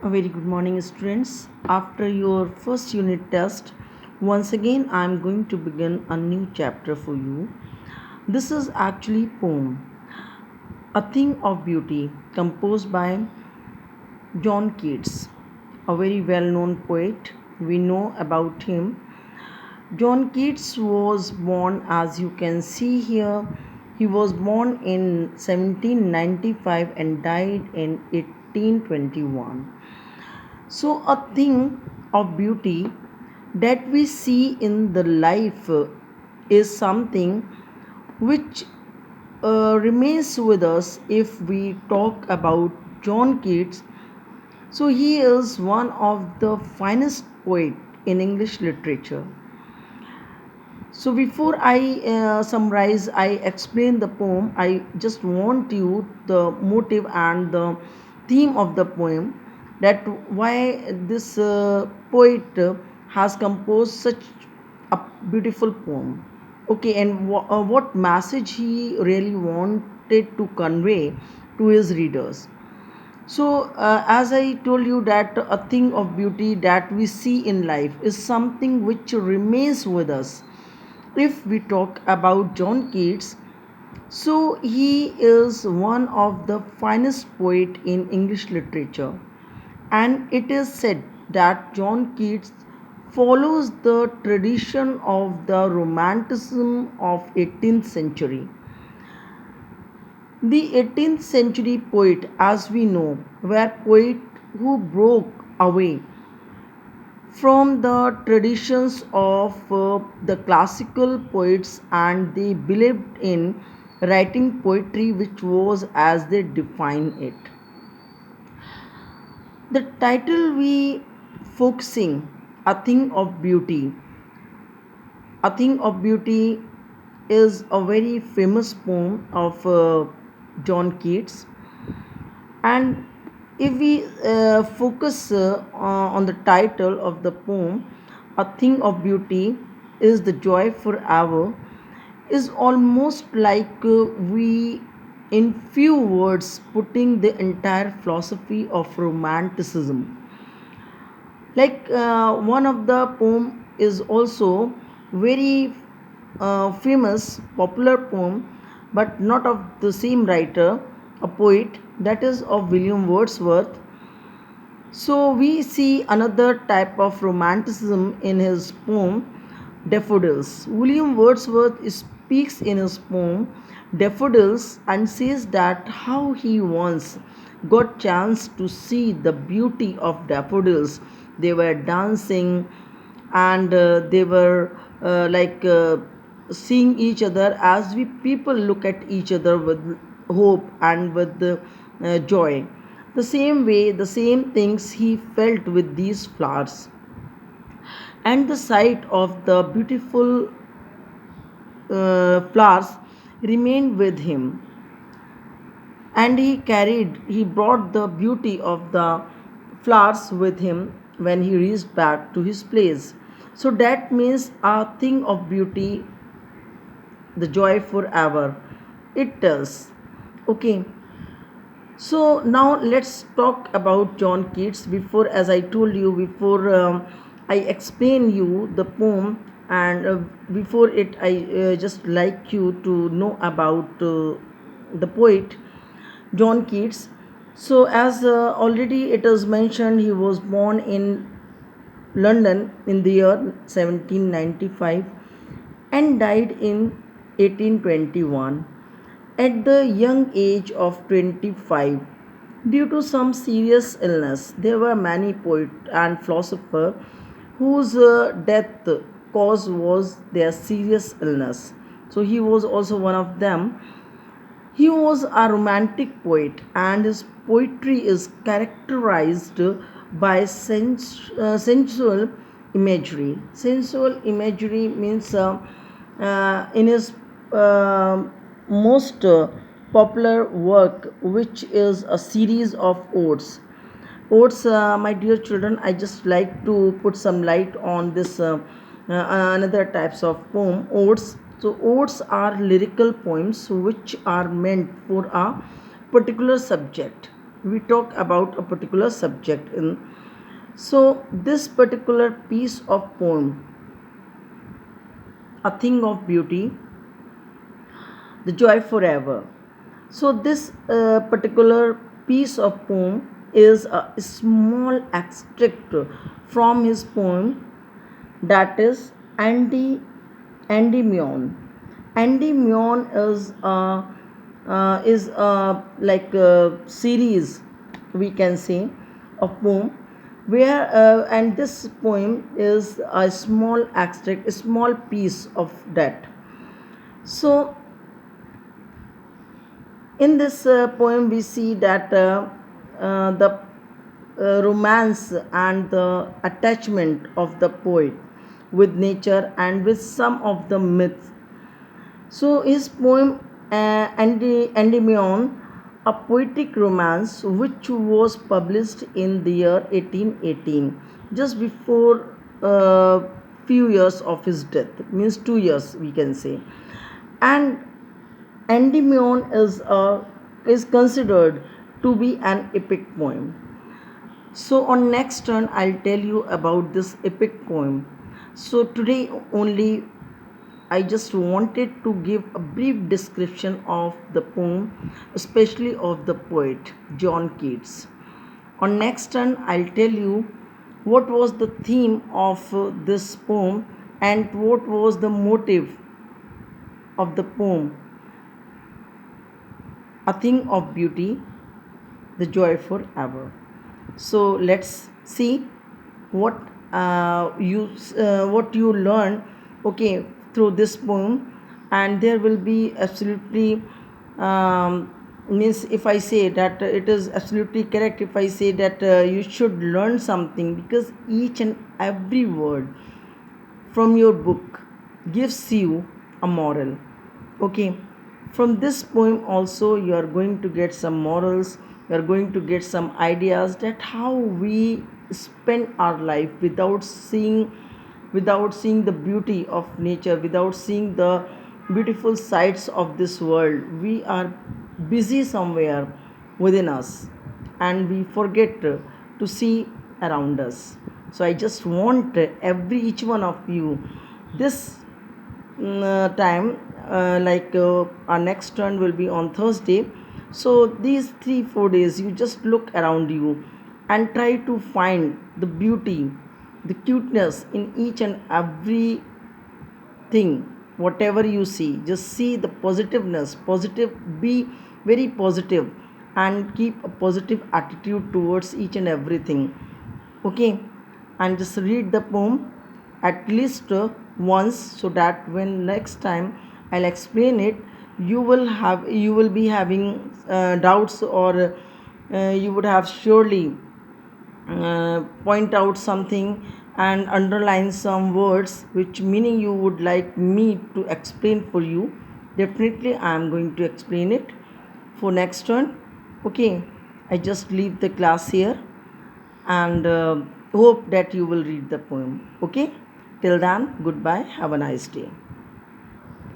A very good morning, students. After your first unit test, once again I am going to begin a new chapter for you. This is actually poem, A Thing of Beauty, composed by John Keats, a very well-known poet. We know about him. John Keats was born, as you can see here, he was born in 1795 and died in 1821. So, a thing of beauty that we see in the life is something which remains with us if we talk about John Keats. So, he is one of the finest poet in English literature. So before I summarize, I explain the poem. I just want you the motive and the theme of the poem. That why this poet has composed such a beautiful poem. Okay, and what message he really wanted to convey to his readers. So, as I told you, that a thing of beauty that we see in life is something which remains with us. If we talk about John Keats, so he is one of the finest poet in English literature, and it is said that John Keats follows the tradition of the romanticism of 18th century. The 18th century poet, as we know, were poets who broke away from the traditions of the classical poets, and they believed in writing poetry which was as they define it. The title we focusing, A Thing of Beauty. A Thing of Beauty is a very famous poem of John Keats, and if we focus on the title of the poem, A Thing of Beauty is the joy forever, is almost like we, in few words, putting the entire philosophy of romanticism. Like one of the poem is also very famous, popular poem, but not of the same writer, a poet, that is of William Wordsworth. So we see another type of romanticism in his poem Daffodils. William Wordsworth speaks in his poem Daffodils and says that how he once got chance to see the beauty of daffodils. They were dancing, and they were seeing each other as we people look at each other with hope and with joy. The same way, the same things he felt with these flowers, and the sight of the beautiful flowers remained with him, and he brought the beauty of the flowers with him when he reached back to his place. So that means a thing of beauty, the joy forever, it does. Okay, so now let's talk about John Keats. Before, as I told you before, I explain you the poem, and before it, I just like you to know about the poet John Keats. So, as already it is mentioned, he was born in London in the year 1795 and died in 1821 at the young age of 25 due to some serious illness. There were many poets and philosophers whose death cause was their serious illness. So he was also one of them. He was a romantic poet, and his poetry is characterized by sensual imagery. Sensual imagery means in his uh, most popular work, which is a series of odes. Odes, my dear children, I just like to put some light on this another types of poem, odes. So odes are lyrical poems which are meant for a particular subject. we talk about a particular subject in. So this particular piece of poem, A Thing of Beauty, The Joy Forever. So this particular piece of poem is a small extract from his poem, that is Endymion. Endymion is like a series, we can say, of poem where and this poem is a small extract, a small piece of that. So in this poem we see that the romance and the attachment of the poet with nature and with some of the myths. So his poem Endymion, a poetic romance which was published in the year 1818, just before few years of his death, means 2 years we can say. And Endymion is considered to be an epic poem. So on next turn I'll tell you about this epic poem. So today only I just wanted to give a brief description of the poem, especially of the poet John Keats. On next turn I'll tell you what was the theme of this poem and what was the motive of the poem, A Thing of Beauty, The Joy Forever. So let's see what what you learn, okay, through this poem. And there will be absolutely means if I say that it is absolutely correct if I say that you should learn something, because each and every word from your book gives you a moral. Okay, from this poem also you are going to get some morals, you are going to get some ideas that how we spend our life without seeing the beauty of nature, without seeing the beautiful sights of this world. We are busy somewhere within us and we forget to see around us. So I just want every each one of you this time, our next turn will be on Thursday. So these 3 4 days you just look around you and try to find the beauty, the cuteness in each and every thing. Whatever you see, just see the positiveness, positive, be very positive and keep a positive attitude towards each and everything. Okay, and just read the poem at least once, so that when next time I'll explain it, you will be having doubts, or you would have surely point out something and underline some words which meaning you would like me to explain for you. Definitely I am going to explain it for next turn. Okay, I just leave the class here and hope that you will read the poem. Okay, till then, goodbye, have a nice day.